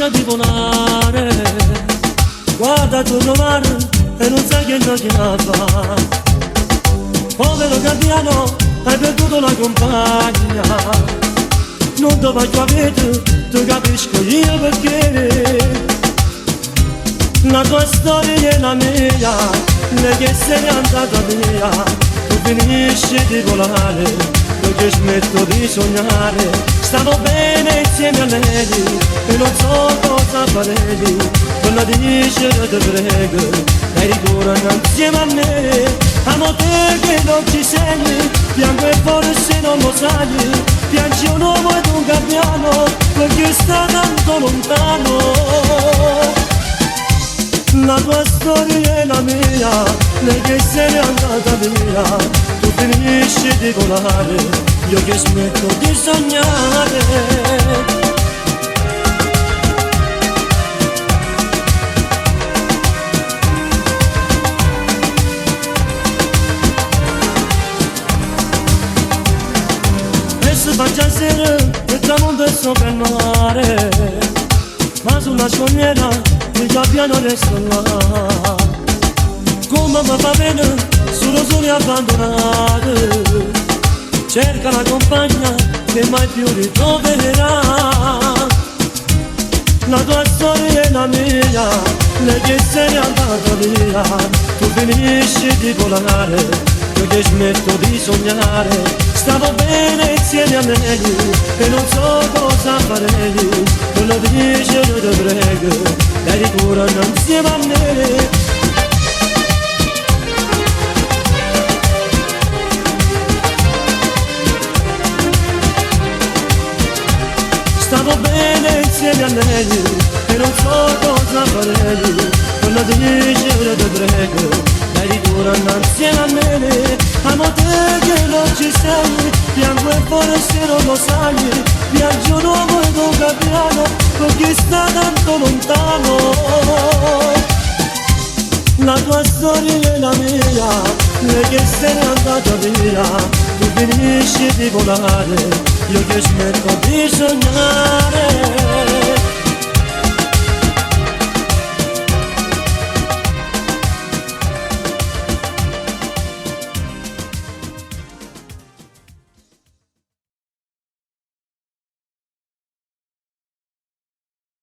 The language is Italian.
voglia di volare, guarda attorno mare e non sai che macchina fa. Povero gabbiano, hai perduto la compagna, non ti voglio avere, ti capisco io perché. La tua storia è la mia, lei che se n'è andata via, tu finisci di volare, io che smetto di sognare. Stavo bene insieme a lei e non so cosa farei, quella dice ti prego, lei ritorna insieme a me. Amo te che non ci sei, piango e forse non lo sai, piangi un uomo ed un gabbiano perché sta tanto lontano. La tua storia è la mia, lei che se n'è andata via, tu finisci di volare, io che smetto di sognare. E si faccia sera, il tramonto è sopra il mare, ma sulla scogliera il gabbiano resta là. Come mi fa bene, solo abbandonato, cerca la compagna che mai più ritroverà. La tua storia è la mia, lei che se n'è andata via, tu finisci di volare, io che smetto di sognare. Stavo bene insieme a lei e non so cosa farei, non lo dice io ti prego, lei ritorna insieme a me. Stavo bene insieme a lei e non so cosa farei, non lo dice io ti prego, lei ritorna insieme a me. Amo te che non ci sei, piango e forse non lo sai, viaggio nuovo ed un gabbiano perché sta tanto lontano. La tua storia è la mia, lei che se n'è andata via, tu finisci di volare, io che smetto di sognare.